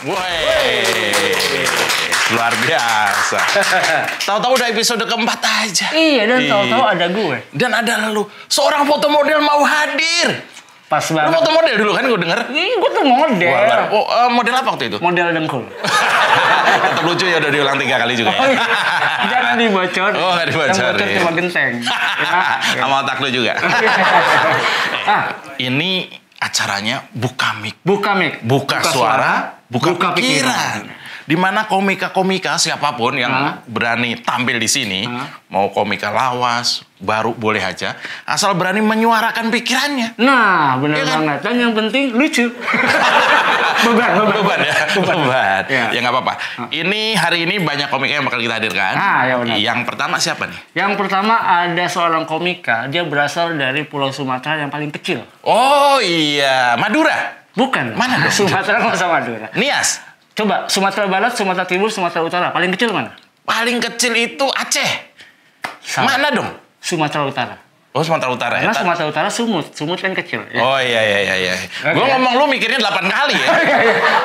Woi, luar biasa. Tahu-tahu udah episode keempat aja. Iya, dan tahu-tahu ada gue. Dan ada lu, seorang foto model mau hadir. Pas Lu banget. foto model dulu kan gue denger. Ih, gue tuh model. Model apa waktu itu? Model dengkul. Tetap lucu ya, udah diulang 3 kali juga ya. Jangan dibocor. Oh, nggak dibocor, Yang bocor ya. cuma genteng. Ya. Sama otak lu juga. Ini acaranya buka mic. Buka mic. Buka suara, buka pikiran. Di mana komika-komika siapapun yang berani tampil di sini, mau komika lawas, baru boleh aja, asal berani menyuarakan pikirannya. Nah, benar Iya kan? banget. Dan yang penting lucu. beban ya. Beban. Ya. Ya nggak apa-apa. Ini hari ini banyak komika yang bakal kita hadirkan. Ya benar. Yang pertama siapa nih? Yang pertama ada seorang komika, dia berasal dari Pulau Sumatera yang paling kecil. Oh iya, Madura. Bukan. Mana dong? Sumatera nggak sama Madura. Nias. Coba, Sumatera Barat, Sumatera Timur, Sumatera Utara. Paling kecil mana? Paling kecil itu Aceh. Salah. Mana dong? Sumatera Utara. Oh, Sumatera Utara ya. Karena Sumatera Utara Sumut. Sumut kan kecil. Ya? Oh iya. Gue ngomong lu mikirnya 8 kali ya.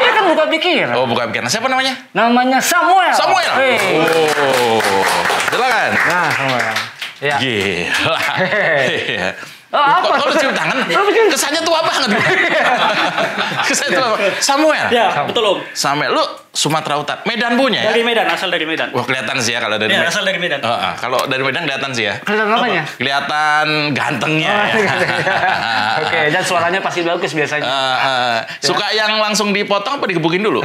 Ini kan buka pikiran. Oh, bukan pikiran. Siapa namanya? Namanya Samuel. Samuel. Hey. Oh. Silakan. Nah, Samuel. Ya. Gila. Iya. Oh, apa? Kok lu cium tangan? Kesannya tua banget. Kesannya tua banget. Samuel. Ya, betul Om. Samuel, lu Sumatera Utara. Medan punya ya? Dari Medan, asal dari Medan. Wah, kelihatan sih ya kalau dari Ya, Medan. asal dari Medan. Kalau dari Medan kelihatan sih ya. Kelihatan apanya? Kelihatan gantengnya. Oke, dan suaranya pasti bagus biasanya. Suka yang langsung dipotong apa digebukin dulu?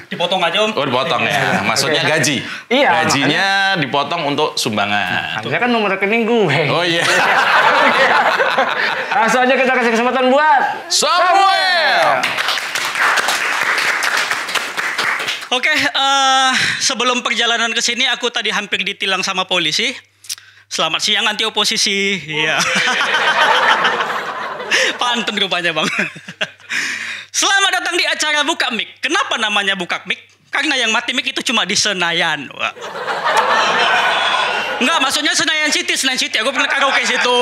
Dipotong aja Om. Oh, dipotong ya. Maksudnya gaji. Iya, Gajinya dipotong untuk sumbangan. Harusnya kan nomor rekening gue. Oh iya. Langsung aja kita kasih kesempatan buat Samuel. Oke, sebelum perjalanan ke sini aku tadi hampir ditilang sama polisi. Selamat siang anti oposisi. Iya. Pantun rupanya, Bang. Selamat datang di acara Buka Mic. Kenapa namanya Buka Mic? Karena yang mati mic itu cuma di Senayan. Wah. Enggak, maksudnya Senayan City. Aku pernah karaoke situ.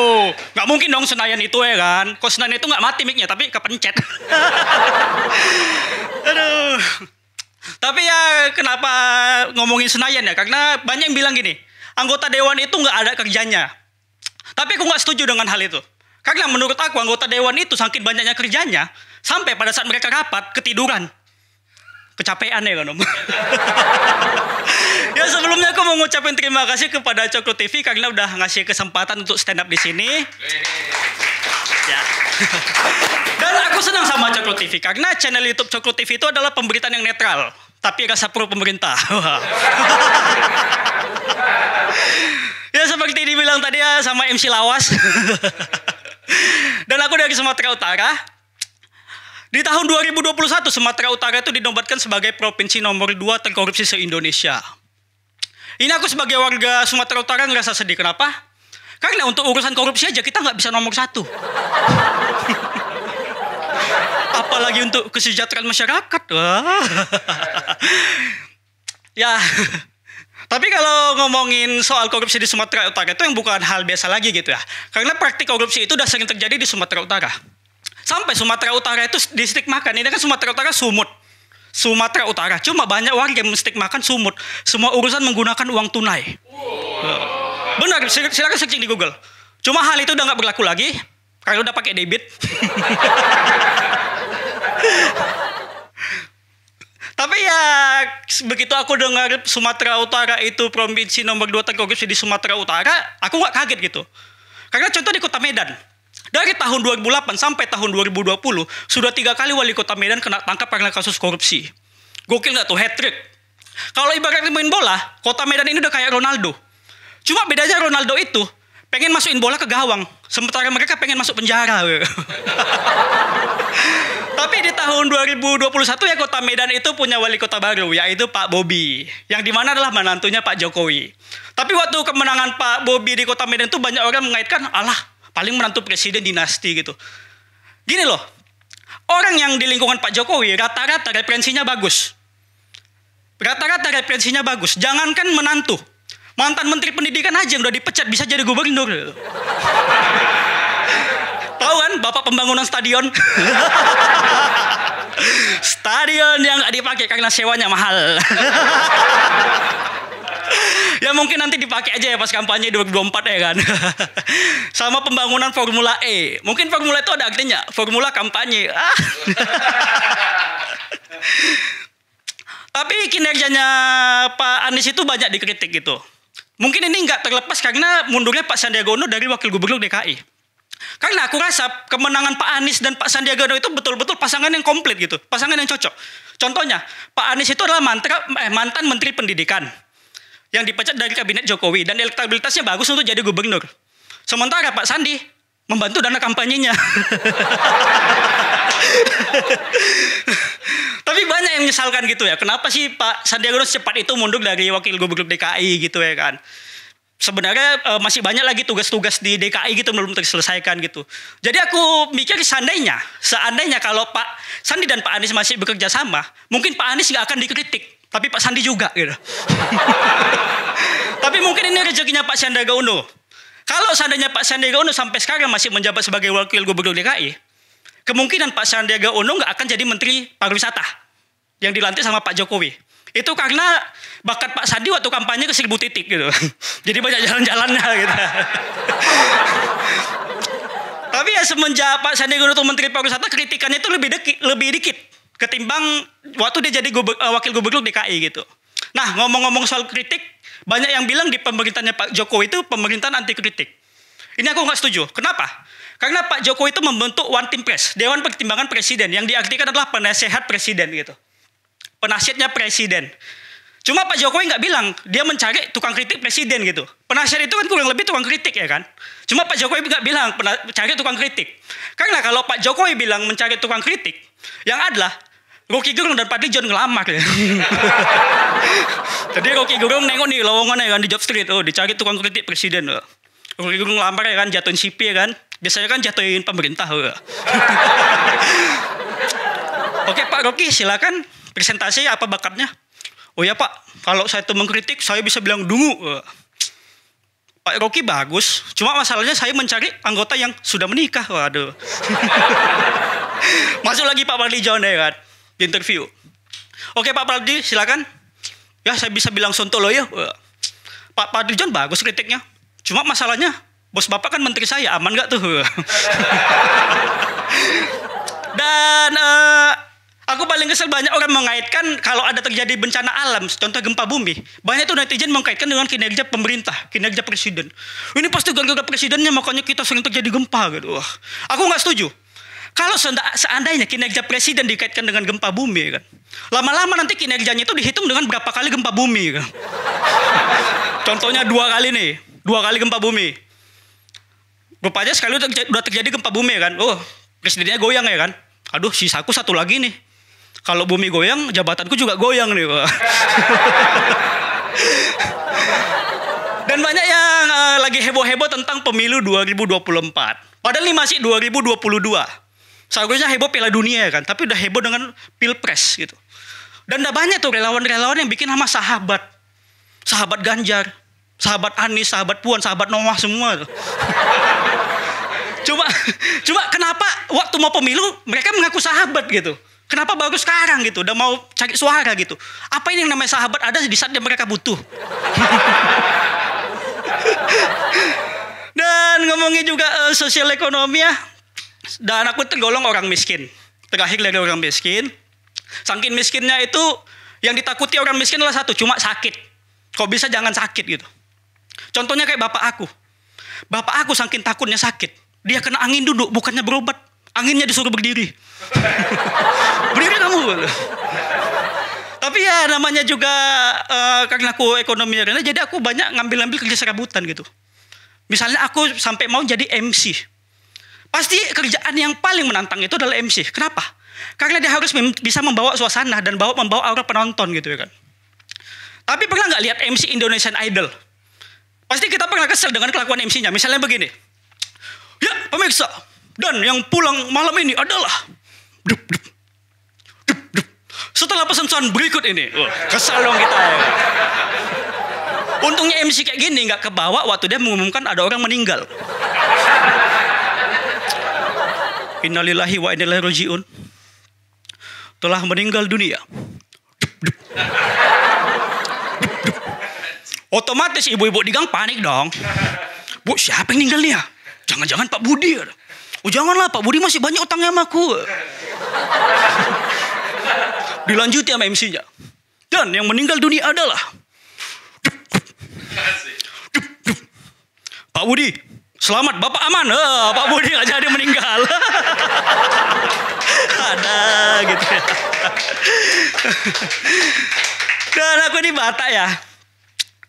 Enggak mungkin dong Senayan itu ya kan. Kok Senayan itu enggak mati mic-nya, tapi kepencet. Aduh. Tapi ya kenapa ngomongin Senayan ya? Karena banyak yang bilang gini, anggota dewan itu nggak ada kerjanya. Tapi aku nggak setuju dengan hal itu. Karena menurut aku anggota dewan itu saking banyaknya kerjanya, sampai pada saat mereka rapat ketiduran. Kecapean ya kan Om. Ya sebelumnya aku mau ngucapin terima kasih kepada Cokro TV karena udah ngasih kesempatan untuk stand up di sini. Ya. Dan aku senang sama Cokro TV karena channel YouTube Cokro TV itu adalah pemberitaan yang netral, tapi rasa pro pemerintah. Ya seperti dibilang tadi ya sama MC Lawas. Dan aku dari Sumatera Utara. Di tahun 2021 Sumatera Utara itu dinobatkan sebagai provinsi nomor 2 terkorupsi se-Indonesia. Ini aku sebagai warga Sumatera Utara ngerasa sedih. Kenapa? Karena untuk urusan korupsi aja kita nggak bisa nomor 1. Apalagi untuk kesejahteraan masyarakat. Ya. Tapi kalau ngomongin soal korupsi di Sumatera Utara itu yang bukan hal biasa lagi gitu ya. Karena praktik korupsi itu udah sering terjadi di Sumatera Utara. Sampai Sumatera Utara itu distigmakan. Ini kan Sumatera Utara Sumut. Sumatera Utara. Cuma banyak warga yang menstigmakan Sumut. Semua urusan menggunakan uang tunai. Benar, silakan searching di Google. Cuma hal itu udah nggak berlaku lagi. Karena udah pakai debit. Tapi ya begitu aku dengar Sumatera Utara itu provinsi nomor 2 terkorupsi di Sumatera Utara, aku nggak kaget gitu. Karena contoh di Kota Medan. Dari tahun 2008 sampai tahun 2020, sudah 3 kali wali kota Medan kena tangkap karena kasus korupsi. Gokil nggak tuh, hat-trick. Kalau ibaratnya main bola, Kota Medan ini udah kayak Ronaldo. Cuma bedanya Ronaldo itu pengen masukin bola ke gawang, sementara mereka pengen masuk penjara. Tapi di tahun 2021 ya Kota Medan itu punya wali kota baru, yaitu Pak Bobi. Yang dimana adalah menantunya Pak Jokowi. Tapi waktu kemenangan Pak Bobi di Kota Medan itu banyak orang mengaitkan, alah paling menantu presiden dinasti gitu. Gini loh, orang yang di lingkungan Pak Jokowi rata-rata referensinya bagus. Jangankan menantu. Mantan Menteri Pendidikan aja yang udah dipecat bisa jadi gubernur. Tahu kan Bapak Pembangunan Stadion? Stadion yang nggak dipakai karena sewanya mahal. Ya mungkin nanti dipakai aja ya pas kampanye 2024 ya kan. Sama pembangunan Formula E. Mungkin Formula itu ada artinya, formula kampanye. Tapi kinerjanya Pak Anies itu banyak dikritik gitu. Mungkin ini nggak terlepas karena mundurnya Pak Sandiaga Uno dari Wakil Gubernur DKI. Karena aku rasa kemenangan Pak Anies dan Pak Sandiaga Uno itu betul-betul pasangan yang komplit gitu. Pasangan yang cocok. Contohnya, Pak Anies itu adalah mantan Menteri Pendidikan yang dipecat dari kabinet Jokowi dan elektabilitasnya bagus untuk jadi gubernur. Sementara Pak Sandi membantu dana kampanyenya. Tapi banyak yang menyesalkan gitu ya. Kenapa sih Pak Sandiaga Uno secepat itu mundur dari Wakil Gubernur DKI gitu ya kan. Sebenarnya masih banyak lagi tugas-tugas di DKI gitu belum terselesaikan gitu. Jadi aku mikir seandainya kalau Pak Sandi dan Pak Anies masih bekerja sama, mungkin Pak Anies nggak akan dikritik, tapi Pak Sandi juga gitu. Tapi mungkin ini rezekinya Pak Sandiaga Uno. Kalau seandainya Pak Sandiaga Uno sampai sekarang masih menjabat sebagai Wakil Gubernur DKI, kemungkinan Pak Sandiaga Uno nggak akan jadi Menteri Pariwisata yang dilantik sama Pak Jokowi. Itu karena bakat Pak Sandi waktu kampanye ke 1000 titik gitu. Jadi banyak jalan-jalannya gitu. Tapi ya semenjak Pak Sandiaga Uno Menteri Pariwisata, kritikannya itu lebih dikit ketimbang waktu dia jadi Wakil Gubernur DKI gitu. Nah, ngomong-ngomong soal kritik, banyak yang bilang di pemerintahnya Pak Jokowi itu pemerintahan anti kritik. Ini aku nggak setuju. Kenapa? Karena Pak Jokowi itu membentuk One Team Press, Dewan Pertimbangan Presiden, yang diartikan adalah penasehat presiden gitu. Penasihatnya presiden. Cuma Pak Jokowi nggak bilang dia mencari tukang kritik presiden gitu. Penasihat itu kan kurang lebih tukang kritik ya kan. Cuma Pak Jokowi nggak bilang cari tukang kritik. Karena kalau Pak Jokowi bilang mencari tukang kritik, yang adalah Rocky Gerung dan Fadly John ngelamar ya. Jadi Rocky Gerung nengok nih lowongan ya kan di Job Street, oh dicari tukang kritik presiden. Rocky Gerung ngelamar ya kan, jatuhin CP ya kan. Biasanya kan jatuhin pemerintah. Oke Pak Rocky, silakan presentasi apa bakatnya. Oh ya Pak, kalau saya tuh mengkritik saya bisa bilang dungu. Pak Rocky bagus, cuma masalahnya saya mencari anggota yang sudah menikah. Waduh. Masuk lagi Pak Fadly John ya kan, di interview. Oke Pak Fadly, silakan. Ya saya bisa bilang sontoloyo. Pak Fadly John bagus kritiknya, cuma masalahnya bos bapak kan menteri saya, aman gak tuh? Dan aku paling kesel banyak orang mengaitkan kalau ada terjadi bencana alam, contoh gempa bumi. Banyak tuh netizen mengkaitkan dengan kinerja pemerintah, kinerja presiden. Ini pasti gara-gara presidennya makanya kita sering terjadi gempa gitu. Wah, aku nggak setuju. Kalau seandainya kinerja presiden dikaitkan dengan gempa bumi kan, lama-lama nanti kinerjanya itu dihitung dengan berapa kali gempa bumi kan. Contohnya 2 kali nih, 2 kali gempa bumi. Rupanya sekali udah terjadi gempa bumi kan. Oh, presidennya goyang ya kan. Aduh, sisaku 1 lagi nih. Kalau bumi goyang, jabatanku juga goyang nih. Dan banyak yang lagi heboh-heboh tentang pemilu 2024. Padahal ini masih 2022. Seharusnya heboh Piala Dunia ya kan. Tapi udah heboh dengan Pilpres gitu. Dan udah banyak tuh relawan-relawan yang bikin nama sahabat. Sahabat Ganjar, sahabat Anies, sahabat Puan, sahabat Noah semua tuh. Cuma kenapa waktu mau pemilu mereka mengaku sahabat gitu? Kenapa baru sekarang gitu? Udah mau cari suara gitu. Apa ini yang namanya sahabat ada di saat mereka butuh? Dan ngomongin juga sosial ekonomi ya. Dan aku tergolong orang miskin. Terakhir dari orang miskin. Saking miskinnya itu yang ditakuti orang miskin adalah satu, cuma sakit. Kok bisa jangan sakit gitu. Contohnya kayak bapak aku. Bapak aku saking takutnya sakit. Dia kena angin duduk, bukannya berobat. Anginnya disuruh berdiri. Berdiri kamu. Tapi ya namanya juga karena aku ekonomi rendah, jadi aku banyak ngambil kerja serabutan gitu. Misalnya aku sampai mau jadi MC. Pasti kerjaan yang paling menantang itu adalah MC. Kenapa? Karena dia harus bisa membawa suasana dan membawa aura penonton gitu ya kan. Tapi pernah nggak lihat MC Indonesian Idol? Pasti kita pernah kesel dengan kelakuan MC-nya. Misalnya begini. Ya pemirsa, dan yang pulang malam ini adalah setelah pesan berikut ini. Kesal dong kita ya. Untungnya MC kayak gini nggak kebawa waktu dia mengumumkan ada orang meninggal. Innalillahi wa inna ilaihi raji'un. telah meninggal dunia. Otomatis ibu-ibu di gang panik dong. Bu, siapa yang meninggal nih ya? Jangan-jangan Pak Budi. Oh janganlah, Pak Budi masih banyak utangnya sama aku. Dilanjuti sama MC-nya. Dan yang meninggal dunia adalah Pak Budi. Selamat, Bapak aman. Pak Budi gak jadi meninggal. Ada gitu ya. Dan aku di Batak ya.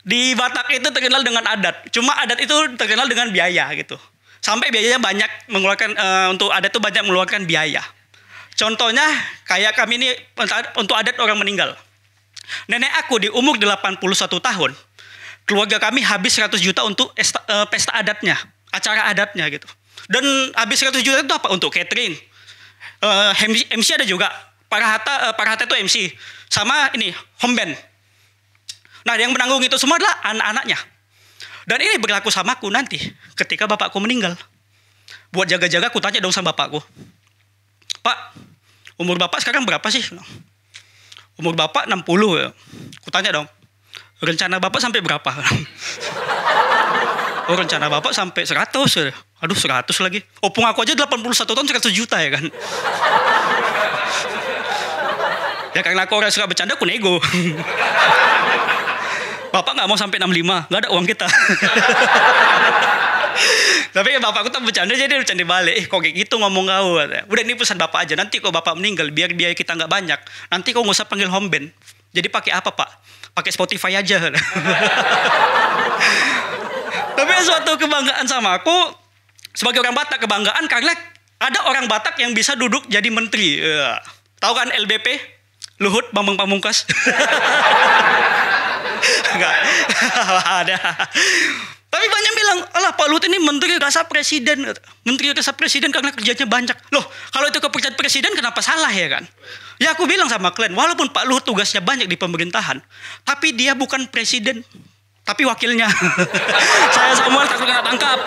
Di Batak itu terkenal dengan adat. Cuma adat itu terkenal dengan biaya gitu. Sampai biayanya banyak mengeluarkan, untuk adat itu banyak mengeluarkan biaya. Contohnya kayak kami ini untuk adat orang meninggal. Nenek aku di umur 81 tahun. Keluarga kami habis 100 juta untuk pesta adatnya. Acara adatnya gitu. Dan habis 100 juta itu apa? Untuk catering. MC ada juga. Para Hatta itu MC. Sama ini, home band. Nah yang menanggung itu semua adalah anak-anaknya. Dan ini berlaku sama aku nanti. Ketika bapakku meninggal. Buat jaga-jaga aku tanya dong sama bapakku. Pak, umur bapak sekarang berapa sih? Umur bapak 60 ya. Aku tanya dong. Rencana bapak sampai berapa? Oh rencana bapak sampai 100 ya. Aduh 100 lagi. Opung aku aja 81 tahun 100 juta ya kan. Ya karena aku orang suka bercanda aku nego. Bapak gak mau sampai 65. Gak ada uang kita. Tapi bapakku tak bercanda jadi bercanda balik. Kok kayak gitu ngomong kau. Udah ini pesan bapak aja. Nanti kalau bapak meninggal biar biaya kita gak banyak. Nanti kau gak usah panggil home band. Jadi pakai apa pak? Pakai Spotify aja. Tapi suatu kebanggaan sama aku sebagai orang Batak, kebanggaan karena ada orang Batak yang bisa duduk jadi menteri. Tahu kan LBP? Luhut Bambang Pamungkas. Enggak. Ada. Tapi banyak bilang, alah Pak Luhut ini menteri rasa presiden. Menteri rasa presiden karena kerjanya banyak. Loh, kalau itu kepercayaan presiden kenapa salah ya kan? Ya aku bilang sama kalian, walaupun Pak Luhut tugasnya banyak di pemerintahan, tapi dia bukan presiden, tapi wakilnya. Saya Samuel takut kena tangkap.